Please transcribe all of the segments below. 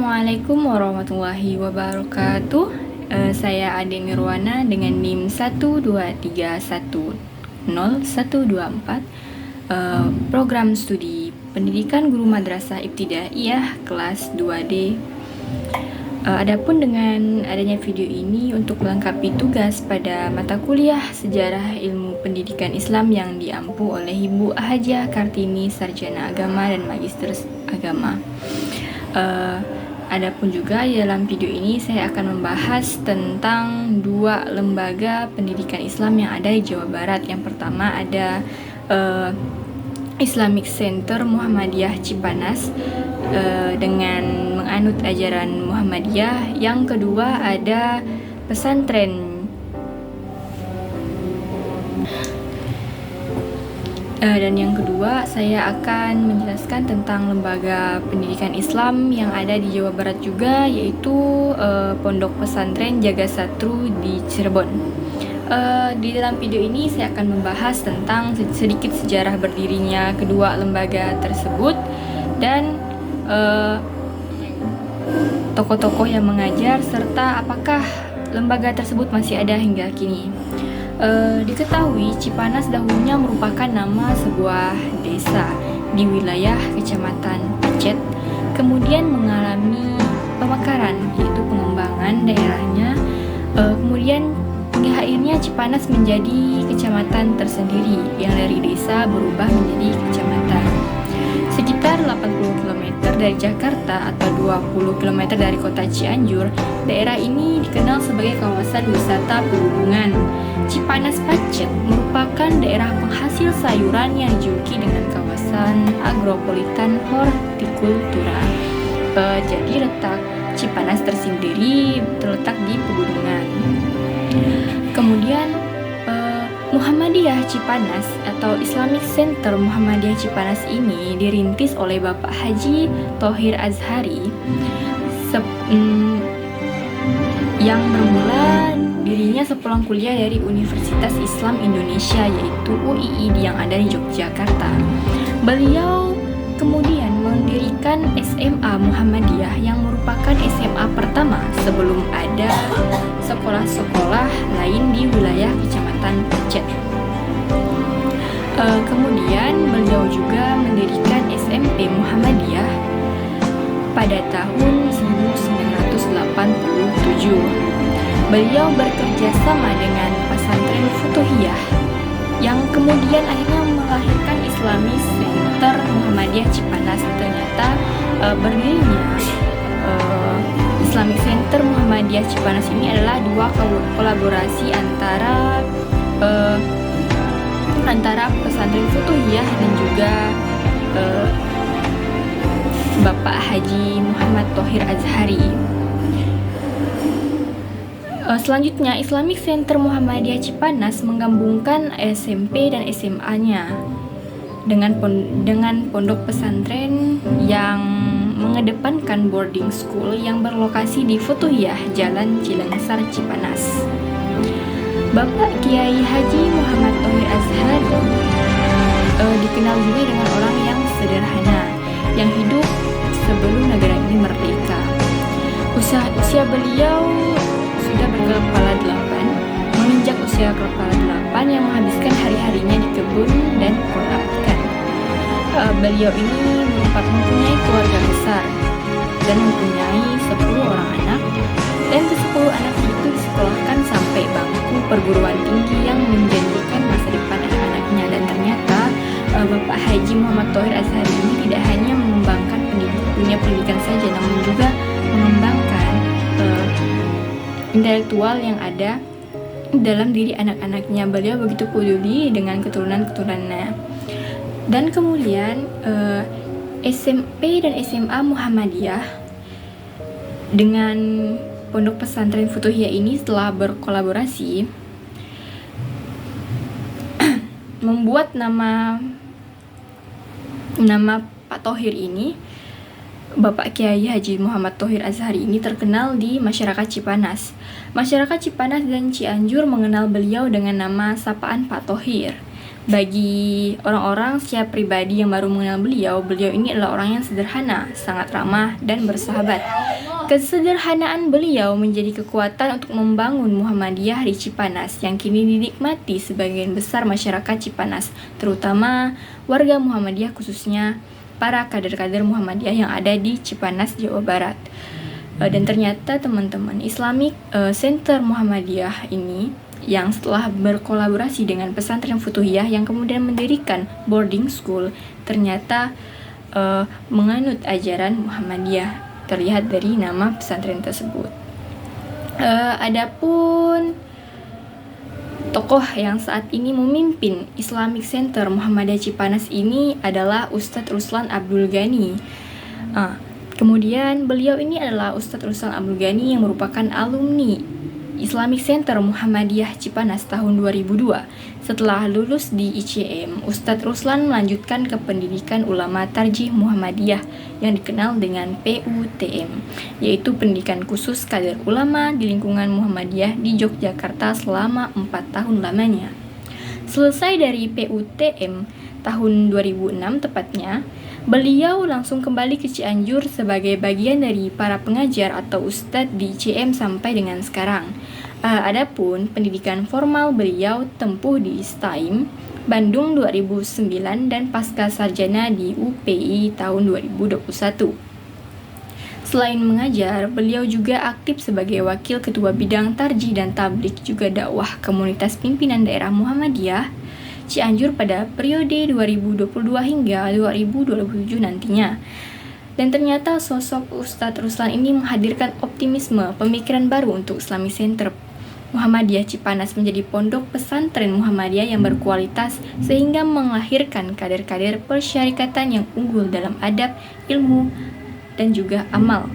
Assalamualaikum warahmatullahi wabarakatuh. Saya Ade Nirwana dengan NIM 123100124, program studi pendidikan guru madrasah ibtidaiyah kelas 2D. Adapun dengan adanya video ini untuk melengkapi tugas pada mata kuliah Sejarah Ilmu Pendidikan Islam yang diampu oleh Ibu Hajah Kartini, Sarjana Agama dan Magister Agama. Adapun juga dalam video ini saya akan membahas tentang dua lembaga pendidikan Islam yang ada di Jawa Barat. Yang pertama ada Islamic Center Muhammadiyah Cipanas dengan menganut ajaran Muhammadiyah. Yang kedua ada pesantren dan yang kedua saya akan menjelaskan tentang lembaga pendidikan Islam yang ada di Jawa Barat juga, yaitu Pondok Pesantren Jaga Satru di Cirebon. Di dalam video ini saya akan membahas tentang sedikit sejarah berdirinya kedua lembaga tersebut dan tokoh-tokoh yang mengajar serta apakah lembaga tersebut masih ada hingga kini. Diketahui Cipanas dahulunya merupakan nama sebuah desa di wilayah Kecamatan Pacet, kemudian mengalami pemekaran yaitu pengembangan daerahnya, kemudian hingga akhirnya Cipanas menjadi kecamatan tersendiri yang dari desa berubah menjadi kecamatan. Sekitar 80 km dari Jakarta atau 20 km dari kota Cianjur, daerah ini dikenal sebagai kawasan wisata pegunungan. Cipanas Pacet merupakan daerah penghasil sayuran yang dijuluki dengan kawasan agropolitan hortikultura. Jadi letak Cipanas tersendiri terletak di pegunungan. Kemudian Muhammadiyah Cipanas atau Islamic Center Muhammadiyah Cipanas ini dirintis oleh Bapak Haji Thohir Azhari yang bermula dirinya sepulang kuliah dari Universitas Islam Indonesia yaitu UII yang ada di Yogyakarta. Beliau kemudian mendirikan SMA Muhammadiyah yang merupakan SMA pertama sebelum ada sekolah-sekolah lain di wilayah Kecamatan Pacet. Kemudian beliau juga mendirikan SMP Muhammadiyah pada tahun 1987. Beliau bekerja sama dengan pesantren Futuhiyah yang kemudian akhirnya melahirkan Islamic Center Muhammadiyah Cipanas. Ternyata berdirinya Islamic Center Muhammadiyah Cipanas ini adalah dua kolaborasi antara pesantren Futuhiyah dan juga Bapak Haji Muhammad Thohir Azhari. Selanjutnya, Islamic Center Muhammadiyah Cipanas menggabungkan SMP dan SMA-nya dengan pondok pesantren yang mengedepankan boarding school yang berlokasi di Futuhiyah, Jalan Cilengsar, Cipanas. Bapak Kiai Haji Muhammad Thohir Azhari dikenal juga dengan orang yang sederhana, yang hidup sebelum negara ini merdeka. Usia beliau sudah berkepala 8, menginjak usia kepala 8 yang menghabiskan hari-harinya di kebun dan kolam ikan. Beliau ini mempunyai keluarga besar dan mempunyai 10 orang anak, dan ke-10 anak itu disekolahkan sampai bangku perguruan tinggi yang menjanjikan masa depan anak-anaknya. Dan ternyata Bapak Haji Muhammad Thohir Azhari ini tidak hanya mengembangkan dunia pendidikan saja, namun juga mengembangkan intelektual yang ada dalam diri anak-anaknya. Beliau begitu peduli dengan keturunan-keturunannya. Dan kemudian SMP dan SMA Muhammadiyah dengan Pondok Pesantren Futuhiyah ini setelah berkolaborasi membuat nama Pak Thohir ini, Bapak Kiai Haji Muhammad Thohir Azhari ini terkenal di masyarakat Cipanas. Masyarakat Cipanas dan Cianjur mengenal beliau dengan nama sapaan Pak Thohir. Bagi orang-orang secara pribadi yang baru mengenal beliau ini adalah orang yang sederhana, sangat ramah dan bersahabat. Kesederhanaan beliau menjadi kekuatan untuk membangun Muhammadiyah di Cipanas yang kini dinikmati sebagian besar masyarakat Cipanas, terutama warga Muhammadiyah, khususnya para kader-kader Muhammadiyah yang ada di Cipanas, Jawa Barat. Dan ternyata teman-teman, Islamic Center Muhammadiyah ini yang setelah berkolaborasi dengan pesantren Futuhiyah yang kemudian mendirikan boarding school, ternyata menganut ajaran Muhammadiyah, terlihat dari nama pesantren tersebut. Adapun tokoh yang saat ini memimpin Islamic Center Muhammadiyah Cipanas ini adalah Ustadz Ruslan Abdul Ghani. Kemudian beliau ini adalah Ustadz Ruslan Abdul Ghani yang merupakan alumni Islamic Center Muhammadiyah Cipanas tahun 2002. Setelah lulus di ICM, Ustadz Ruslan melanjutkan ke pendidikan ulama tarjih Muhammadiyah yang dikenal dengan PUTM, yaitu pendidikan khusus kader ulama di lingkungan Muhammadiyah di Yogyakarta selama 4 tahun lamanya. Selesai dari PUTM tahun 2006 tepatnya, beliau langsung kembali ke Cianjur sebagai bagian dari para pengajar atau ustadz di ICM sampai dengan sekarang. Adapun pendidikan formal beliau tempuh di STAIM Bandung 2009 dan pasca sarjana di UPI tahun 2021. Selain mengajar, beliau juga aktif sebagai wakil ketua bidang tarjih dan tablik juga dakwah komunitas pimpinan daerah Muhammadiyah Cianjur pada periode 2022 hingga 2027 nantinya. Dan ternyata sosok Ustadz Ruslan ini menghadirkan optimisme pemikiran baru untuk Islamic Center Muhammadiyah Cipanas menjadi pondok pesantren Muhammadiyah yang berkualitas sehingga melahirkan kader-kader persyarikatan yang unggul dalam adab, ilmu, dan juga amal.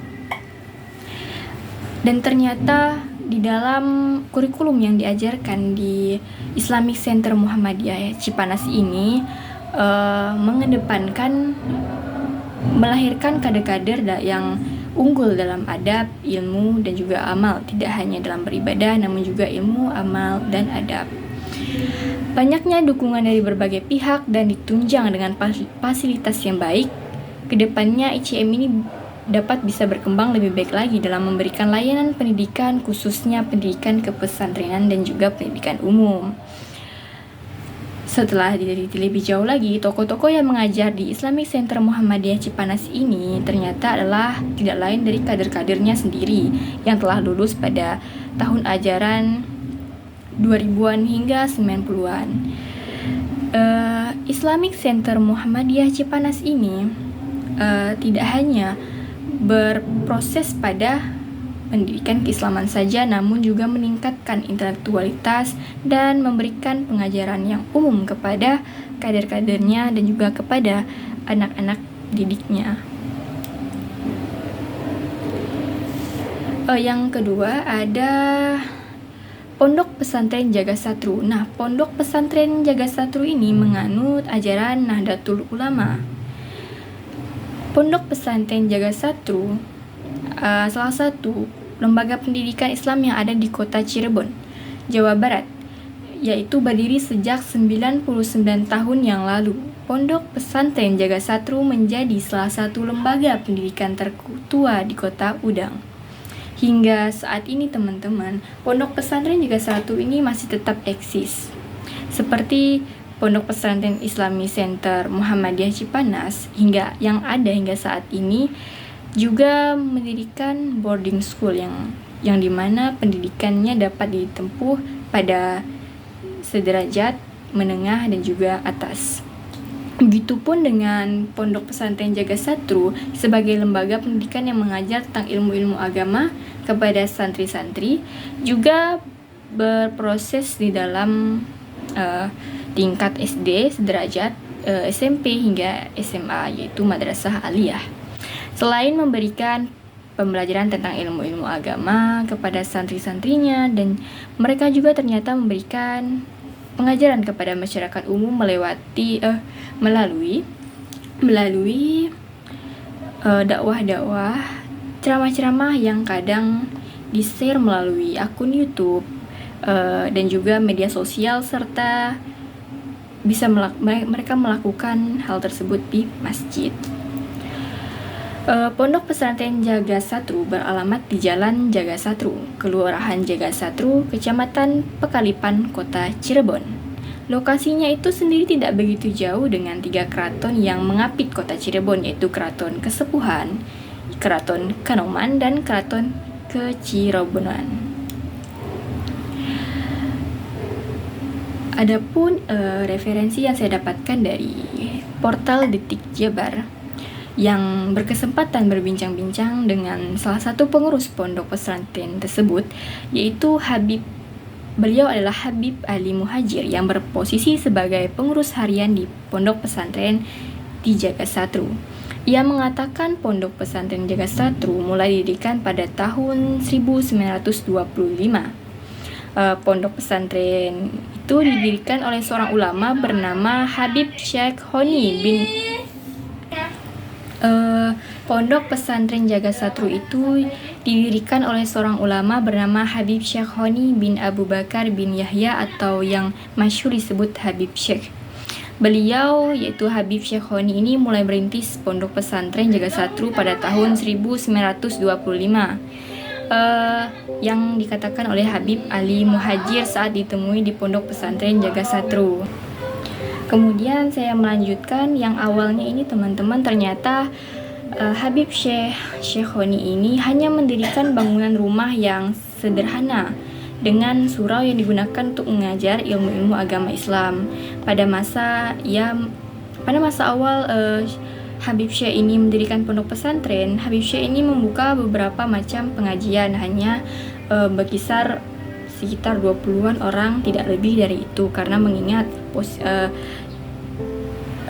Dan ternyata di dalam kurikulum yang diajarkan di Islamic Center Muhammadiyah Cipanas ini mengedepankan melahirkan kader-kader yang unggul dalam adab, ilmu, dan juga amal, tidak hanya dalam beribadah namun juga ilmu, amal, dan adab. Banyaknya dukungan dari berbagai pihak dan ditunjang dengan fasilitas yang baik, kedepannya ICM ini dapat bisa berkembang lebih baik lagi dalam memberikan layanan pendidikan, khususnya pendidikan kepesantrenan dan juga pendidikan umum. Setelah diteliti lebih jauh lagi, tokoh-tokoh yang mengajar di Islamic Center Muhammadiyah Cipanas ini ternyata adalah tidak lain dari kader-kadernya sendiri yang telah lulus pada tahun ajaran 2000-an hingga 90-an. Islamic Center Muhammadiyah Cipanas ini tidak hanya berproses pada pendidikan keislaman saja, namun juga meningkatkan intelektualitas dan memberikan pengajaran yang umum kepada kader-kadernya dan juga kepada anak-anak didiknya. Yang kedua ada Pondok Pesantren Jaga Satru. Nah, Pondok Pesantren Jaga Satru ini menganut ajaran Nahdlatul Ulama. Pondok Pesantren Jaga Satru salah satu lembaga pendidikan Islam yang ada di kota Cirebon, Jawa Barat, yaitu berdiri sejak 99 tahun yang lalu. Pondok Pesantren Jaga Satru menjadi salah satu lembaga pendidikan tertua di kota Udang. Hingga saat ini teman-teman, Pondok Pesantren Jaga Satru ini masih tetap eksis. Seperti Pondok Pesantren Islami Center Muhammadiyah Cipanas yang ada hingga saat ini juga mendirikan boarding school yang dimana pendidikannya dapat ditempuh pada sederajat, menengah, dan juga atas. Begitupun dengan Pondok Pesantren Jaga Satru sebagai lembaga pendidikan yang mengajar tentang ilmu-ilmu agama kepada santri-santri, juga berproses di dalam tingkat SD, sederajat, SMP hingga SMA, yaitu Madrasah Aliyah. Selain memberikan pembelajaran tentang ilmu-ilmu agama kepada santri-santrinya, dan mereka juga ternyata memberikan pengajaran kepada masyarakat umum melalui dakwah-dakwah, ceramah-ceramah yang kadang di-share melalui akun YouTube dan juga media sosial, serta mereka melakukan hal tersebut di masjid. Pondok Pesantren Jagasatru beralamat di Jalan Jagasatru, Kelurahan Jagasatru, Kecamatan Pekalipan, Kota Cirebon. Lokasinya itu sendiri tidak begitu jauh dengan 3 keraton yang mengapit Kota Cirebon, yaitu Keraton Kesepuhan, Keraton Kanoman, dan Keraton Kecirobonan. Adapun referensi yang saya dapatkan dari portal Detik Jabar yang berkesempatan berbincang-bincang dengan salah satu pengurus pondok pesantren tersebut, yaitu beliau adalah Habib Ali Muhajir yang berposisi sebagai pengurus harian di pondok pesantren di Jagasatru. Ia mengatakan pondok pesantren Jagasatru mulai didirikan pada tahun 1925. Pondok pesantren itu didirikan oleh seorang ulama bernama Habib Syekh Honi bin Pondok pesantren Jagasatru itu didirikan oleh seorang ulama bernama Habib Syekh Honi bin Abu Bakar bin Yahya atau yang masyhur disebut Habib Syekh. Beliau yaitu Habib Syekh Honi ini mulai merintis pondok pesantren Jagasatru pada tahun 1925 yang dikatakan oleh Habib Ali Muhajir saat ditemui di pondok pesantren Jagasatru. Kemudian saya melanjutkan yang awalnya ini teman-teman, ternyata Habib Syekh Honi ini hanya mendirikan bangunan rumah yang sederhana dengan surau yang digunakan untuk mengajar ilmu-ilmu agama Islam. Pada masa awal Habib Syekh ini mendirikan pondok pesantren, Habib Syekh ini membuka beberapa macam pengajian, hanya berkisar sekitar 20-an orang, tidak lebih dari itu, karena mengingat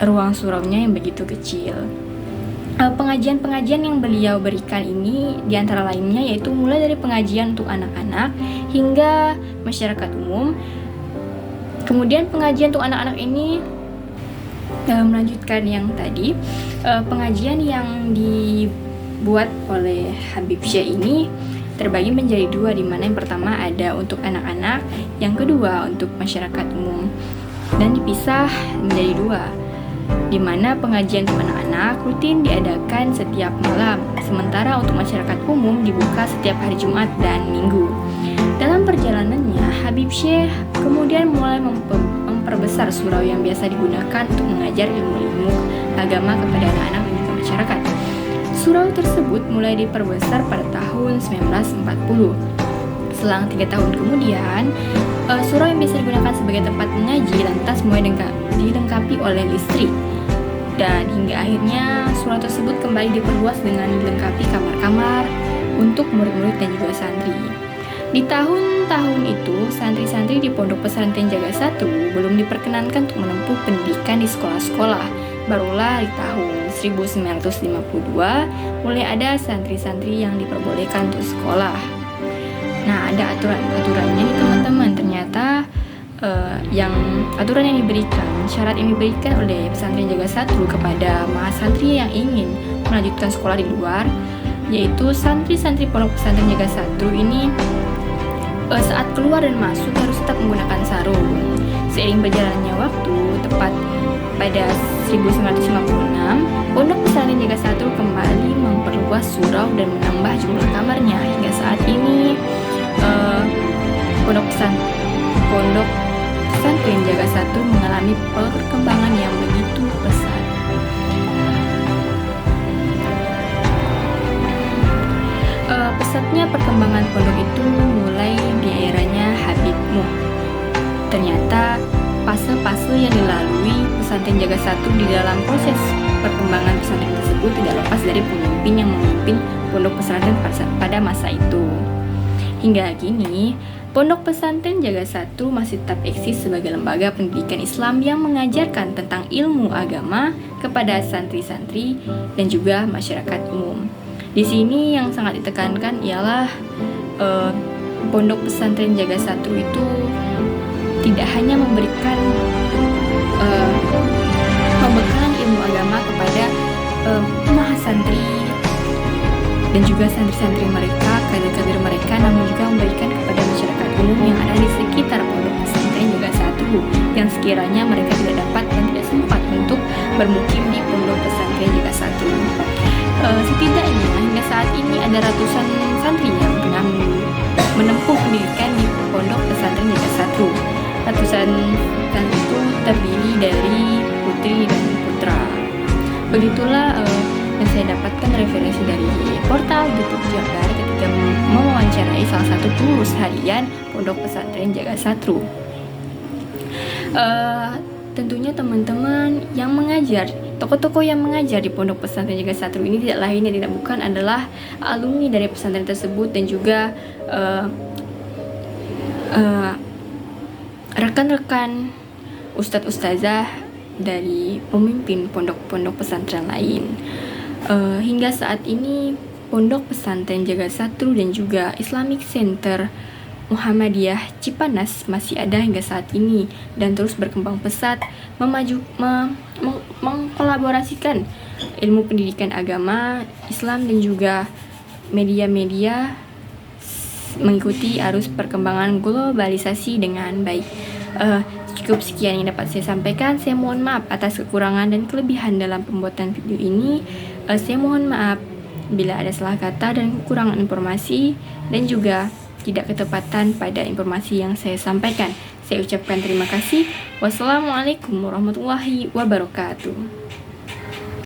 ruang suraunya yang begitu kecil. Pengajian-pengajian yang beliau berikan ini diantara lainnya yaitu mulai dari pengajian untuk anak-anak hingga masyarakat umum. Kemudian pengajian untuk anak-anak ini melanjutkan yang tadi, pengajian yang dibuat oleh Habib Syekh ini terbagi menjadi 2, di mana yang pertama ada untuk anak-anak, yang kedua untuk masyarakat umum, dan dipisah menjadi 2, di mana pengajian untuk anak-anak rutin diadakan setiap malam, sementara untuk masyarakat umum dibuka setiap hari Jumat dan Minggu. Dalam perjalanannya, Habib Syekh kemudian mulai memperbesar surau yang biasa digunakan untuk mengajar ilmu-ilmu agama kepada anak-anak dan juga masyarakat. Surau tersebut mulai diperbesar pada tahun 1940. Selang 3 tahun kemudian, surau yang biasa digunakan sebagai tempat mengaji lantas mulai dilengkapi oleh listrik. Dan hingga akhirnya surau tersebut kembali diperluas dengan dilengkapi kamar-kamar untuk murid-murid dan juga santri. Di tahun-tahun itu, santri-santri di pondok pesantren Jagasatru belum diperkenankan untuk menempuh pendidikan di sekolah-sekolah. Barulah di tahun 1952 mulai ada santri-santri yang diperbolehkan untuk sekolah. Nah, ada aturan-aturannya nih teman-teman. Ternyata aturan yang diberikan, syarat yang diberikan oleh pesantren Jagasatru kepada mahasantri yang ingin melanjutkan sekolah di luar, yaitu santri-santri pondok pesantren Jagasatru ini saat keluar dan masuk harus tetap menggunakan sarung. Seiring berjalannya waktu, tepat pada 1956, pondok pesantren Jagasatru kembali memperluas surau dan menambah jumlah kamarnya. Hingga saat ini pondok pesantren Jagasatru mengalami perkembangan yang begitu pesat. Pesatnya perkembangan pondok itu mulai di eranya Habib Muh. Ternyata fase-fase yang dilalui pesantren Jagasatru di dalam proses perkembangan pesantren tersebut tidak lepas dari pemimpin yang memimpin pondok pesantren pada masa itu. Hingga kini, pondok pesantren Jagasatru masih tetap eksis sebagai lembaga pendidikan Islam yang mengajarkan tentang ilmu agama kepada santri-santri dan juga masyarakat umum. Di sini yang sangat ditekankan ialah pondok pesantren Jagasatru itu tidak hanya memberikan pembekalan ilmu agama kepada mahasantri dan juga santri-santri mereka, kader-kader mereka, namun juga memberikan kepada masyarakat umum yang ada di sekitar pondok pesantren Jagasatru yang sekiranya mereka tidak dapat bermukim di Pondok Pesantren Jaga Satru. Setidaknya hingga saat ini ada ratusan santri yang tengah menempuh pendidikan di Pondok Pesantren Jaga Satru. Ratusan santri itu terdiri dari putri dan putra. Begitulah yang saya dapatkan referensi dari portal YouTube Jabar ketika mewawancarai salah satu pengurus harian Pondok Pesantren Jaga Satru. Tentunya teman-teman yang mengajar, tokoh-tokoh yang mengajar di Pondok Pesantren Jaga Satru ini tidak lain dan tidak bukan adalah alumni dari pesantren tersebut dan juga rekan-rekan ustadz ustazah dari pemimpin pondok-pondok pesantren lain. Hingga saat ini Pondok Pesantren Jaga Satru dan juga Islamic Center Muhammadiyah Cipanas masih ada hingga saat ini dan terus berkembang pesat mengkolaborasikan ilmu pendidikan agama Islam dan juga media-media mengikuti arus perkembangan globalisasi dengan baik. Cukup sekian yang dapat saya sampaikan. Saya mohon maaf atas kekurangan dan kelebihan dalam pembuatan video ini. Saya mohon maaf bila ada salah kata dan kekurangan informasi dan juga tidak ketepatan pada informasi yang saya sampaikan. Saya ucapkan terima kasih. Wassalamualaikum warahmatullahi wabarakatuh.